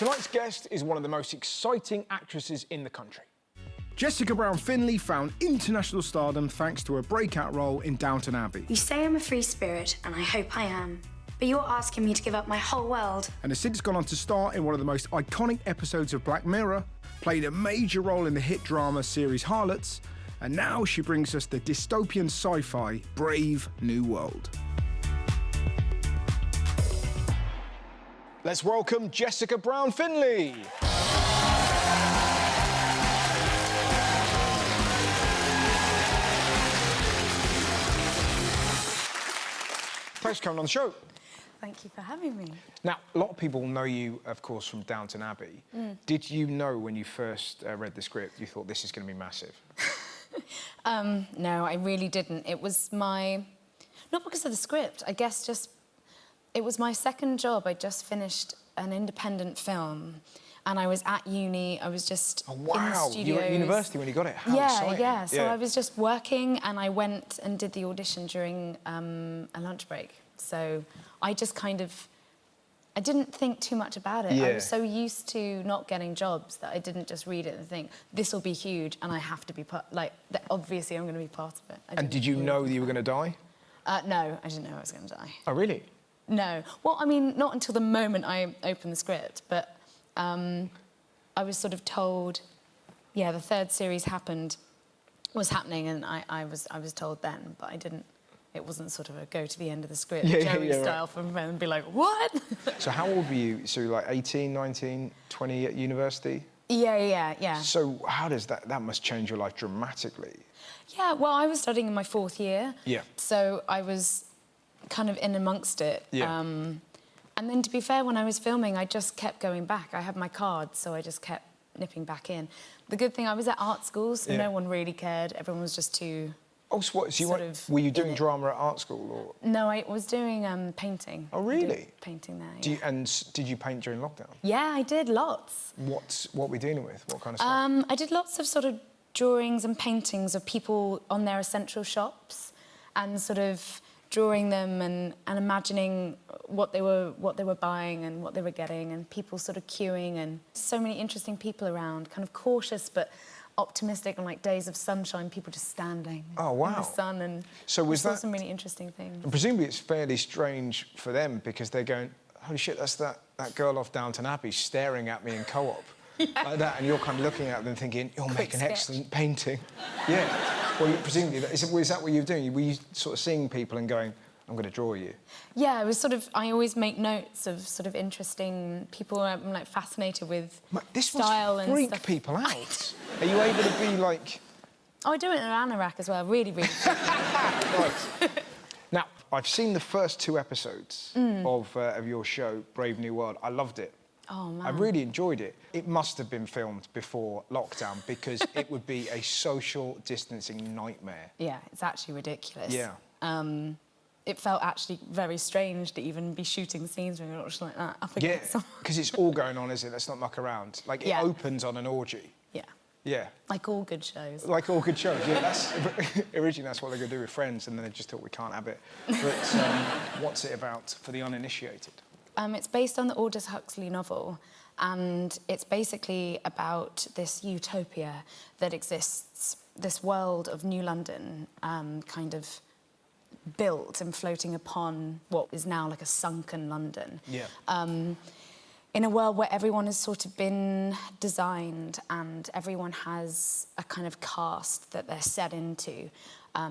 Tonight's guest is one of the most exciting actresses in the country. Jessica Brown Findlay found international stardom thanks to her breakout role in Downton Abbey. You say I'm a free spirit, and I hope I am. But you're asking me to give up my whole world. And has since gone on to star in one of the most iconic episodes of Black Mirror, played a major role in the hit drama series Harlots, and now she brings us the dystopian sci-fi Brave New World. Let's welcome Jessica Brown Findlay. Thanks for coming on the show. Thank you for having me. Now, a lot of people know you, of course, from Downton Abbey. Did you know when you first read the script, you thought this is going to be massive? No, I really didn't. It was not because of the script, I guess just, it was my second job. I just finished an independent film and I was at uni, I was just in the studios. You were at university when you got it? How exciting. Yeah. So I was just working and I went and did the audition during a lunch break. So I just I didn't think too much about it. Yeah. I was so used to not getting jobs that I didn't just read it and think, this will be huge and I have to be obviously I'm going to be part of it. And did you know that you were going to die? No, I didn't know I was going to die. Oh, really? No. Well, I mean, not until the moment I opened the script, but I was sort of told, yeah, the third series was happening, and I was told then, but I didn't. It wasn't sort of a go to the end of the script, Joey style, from and be like, what? So how old were you? So like 18, 19, 20 at university? Yeah. So how does that must change your life dramatically? Yeah, well, I was studying in my fourth year. Yeah. So I was kind of in amongst it. Yeah. And then, to be fair, when I was filming, I just kept going back. I had my card, so I just kept nipping back in. The good thing, I was at art school, so no one really cared. Everyone was just too... Oh, so what, were you doing drama at art school? Or? No, I was doing painting. Oh, really? Painting there, yeah. Did you paint during lockdown? Yeah, I did, lots. What were we dealing with? What kind of stuff? I did lots of sort of drawings and paintings of people on their essential shops and sort of drawing them and imagining what they were buying and what they were getting, and people sort of queuing, and so many interesting people around, kind of cautious but optimistic, and like days of sunshine, people just standing in the sun, and so was that some really interesting things. And presumably it's fairly strange for them because they're going, holy shit, that's that girl off Downton Abbey staring at me in co-op. Like that, and you're kind of looking at them thinking, you'll make an excellent painting. Yeah. Well, presumably, is that what you were doing? Were you sort of seeing people and going, I'm going to draw you? Yeah, it was sort of, I always make notes of sort of interesting people. I'm like fascinated with style and stuff. This must freak people out. Are you able to be like... Oh, I do it in an anorak as well, really, really. Right. Now, I've seen the first 2 episodes of your show, Brave New World. I loved it. Oh, man. I really enjoyed it. It must have been filmed before lockdown because it would be a social distancing nightmare. Yeah, it's actually ridiculous. Yeah. It felt actually very strange to even be shooting scenes when you're like that up against someone. Because it's all going on, isn't it? Let's not muck around. Like, it opens on an orgy. Yeah. Yeah. Like all good shows. Like all good shows, yeah. Originally, that's what they're going to do with Friends, and then they just thought, we can't have it. But what's it about for the uninitiated? It's based on the Aldous Huxley novel, and it's basically about this utopia that exists, this world of New London, kind of built and floating upon what is now like a sunken London. Yeah. In a world where everyone has sort of been designed and everyone has a kind of caste that they're set into.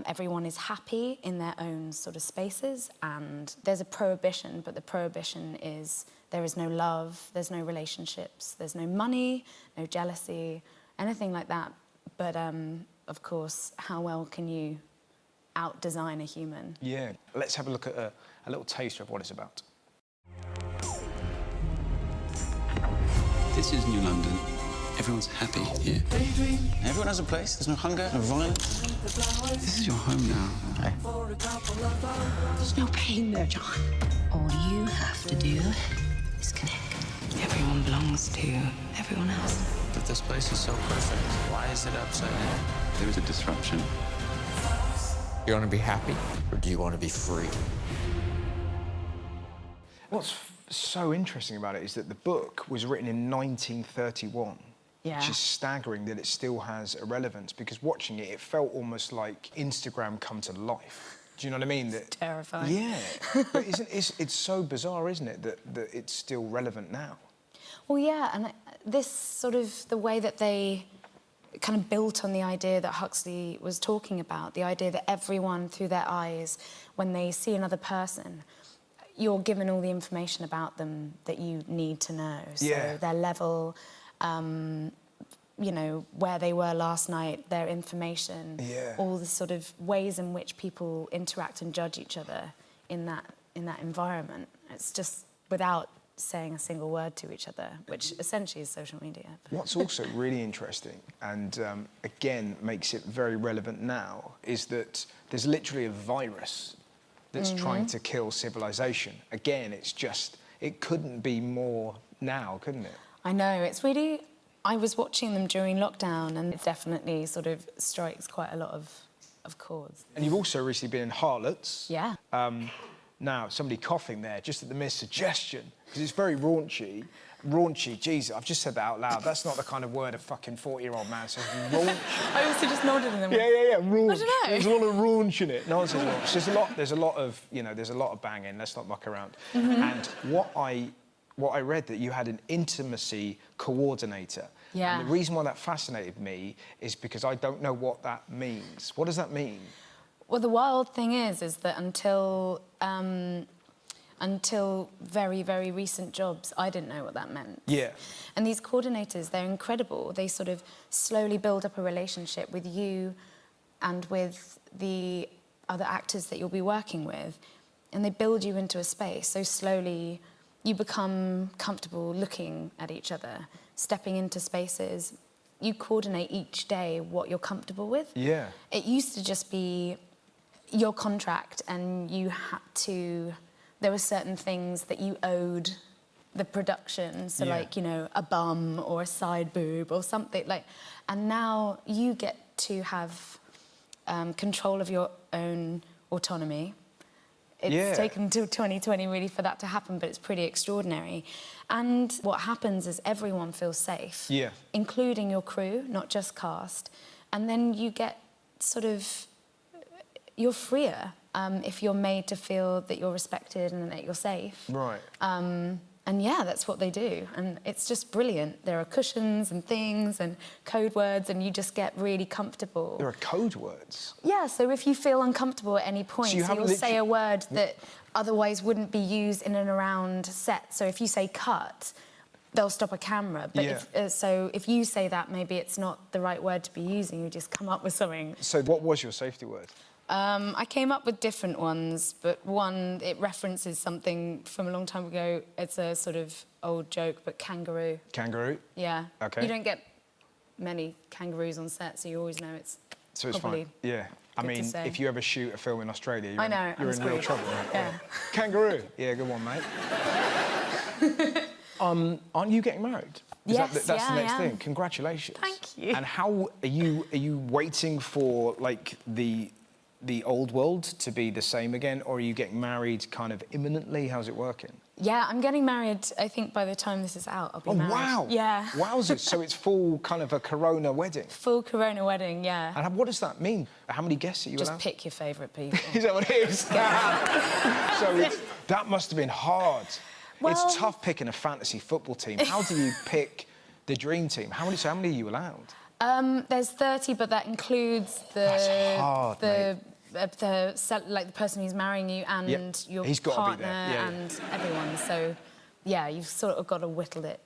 Everyone is happy in their own sort of spaces, and there's a prohibition, but the prohibition is there is no love, there's no relationships, there's no money, no jealousy, anything like that. But, of course, how well can you out-design a human? Yeah. Let's have a look at a little taster of what it's about. This is New London. Everyone's happy here. Everyone has a place. There's no hunger, no violence. This is your home now. Hey. There's no pain there, John. All you have to do is connect. Everyone belongs to everyone else. But this place is so perfect. Why is it upside down? There was a disruption. You want to be happy, or do you want to be free? What's so interesting about it is that the book was written in 1931. Yeah. Which is staggering that it still has a relevance, because watching it, it felt almost like Instagram come to life. Do you know what I mean? It's terrifying. Yeah. But it's so bizarre, isn't it, that it's still relevant now? Well, yeah, and this sort of, the way that they kind of built on the idea that Huxley was talking about, the idea that everyone, through their eyes, when they see another person, you're given all the information about them that you need to know. Yeah. So their level, you know, where they were last night, their information, Yeah. all the sort of ways in which people interact and judge each other in that environment. It's just without saying a single word to each other, which essentially is social media. What's also really interesting, and again makes it very relevant now, is that there's literally a virus that's trying to kill civilization. Again, it's just, it couldn't be more now, couldn't it? I know, it's really... I was watching them during lockdown, and it definitely sort of strikes quite a lot of chords. And you've also recently been in Harlots. Yeah. Now, somebody coughing there, just at the mere suggestion, because it's very raunchy. Raunchy, Jesus, I've just said that out loud. That's not the kind of word a fucking 40-year-old man says, raunchy. I also just nodded and then went, Yeah, raunch. I don't know. There's a lot of raunch in it. No one says raunch. There's a lot of, you know, there's a lot of banging. Let's not muck around. And what I read, that you had an intimacy coordinator. Yeah. And the reason why that fascinated me is because I don't know what that means. What does that mean? Well, the wild thing is that until very, very recent jobs, I didn't know what that meant. Yeah. And these coordinators, they're incredible. They sort of slowly build up a relationship with you and with the other actors that you'll be working with, and they build you into a space. So slowly you become comfortable looking at each other, stepping into spaces. You coordinate each day what you're comfortable with. Yeah. It used to just be your contract, and you had to... There were certain things that you owed the production, so like, you know, a bum or a side boob or something like... And now you get to have control of your own autonomy. It's taken until 2020 really for that to happen, but it's pretty extraordinary. And what happens is everyone feels safe, including your crew, not just cast. And then you get sort of... You're freer if you're made to feel that you're respected and that you're safe. Right. And yeah, that's what they do. And it's just brilliant. There are cushions and things and code words, and you just get really comfortable. There are code words? Yeah, so if you feel uncomfortable at any point, so you'll say a word that otherwise wouldn't be used in and around set. So if you say cut, they'll stop a camera. But so if you say that, maybe it's not the right word to be using, you just come up with something. So what was your safety word? I came up with different ones, but one, it references something from a long time ago. It's a sort of old joke, but kangaroo. Kangaroo? Yeah. OK. You don't get many kangaroos on set, so you always know it's So it's fine. Yeah. I mean, if you ever shoot a film in Australia, you're in real trouble. Right? Yeah. Kangaroo. Yeah, good one, mate. Aren't you getting married? Yes, that's the next thing. Congratulations. Thank you. And how are you waiting for like the old world to be the same again, or are you getting married kind of imminently? How's it working? Yeah, I'm getting married, I think, by the time this is out, I'll be married. Oh, wow! Yeah. Wowzers, so it's full kind of a Corona wedding? Full Corona wedding, yeah. And what does that mean? How many guests are you allowed? Just pick your favourite people. Is that what it is? So that must have been hard. Well, it's tough picking a fantasy football team. How do you pick the dream team? How many are you allowed? There's 30, but that includes the... That's hard, like the person who's marrying you and your partner and everyone. So, yeah, you've sort of got to whittle it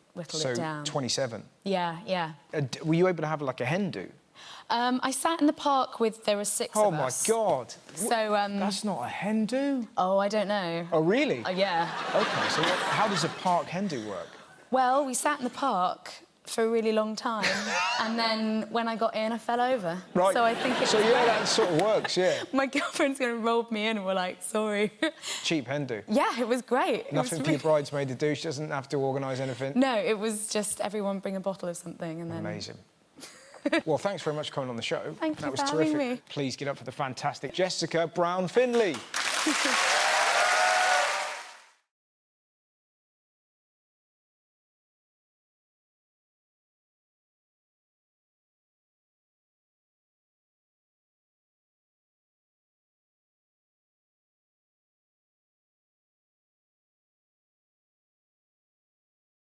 down. So 27? Yeah. Were you able to have like a hen do? I sat in the park there were 6 of us. Oh, my God. So, that's not a hen do? Oh, I don't know. Oh, really? Yeah. OK, so how does a park hen do work? Well, we sat in the park for a really long time, and then when I got in, I fell over. Right. So I think it was that sort of works, yeah. My girlfriend's going to roll me in, and we're like, sorry. Cheap hen do? Yeah, it was great. Nothing for your bridesmaid to do? She doesn't have to organise anything? No, it was just everyone bring a bottle of something, and then... Amazing. Well, thanks very much for coming on the show. Thank you That was for terrific. having me. Please get up for the fantastic Jessica Brown Findlay.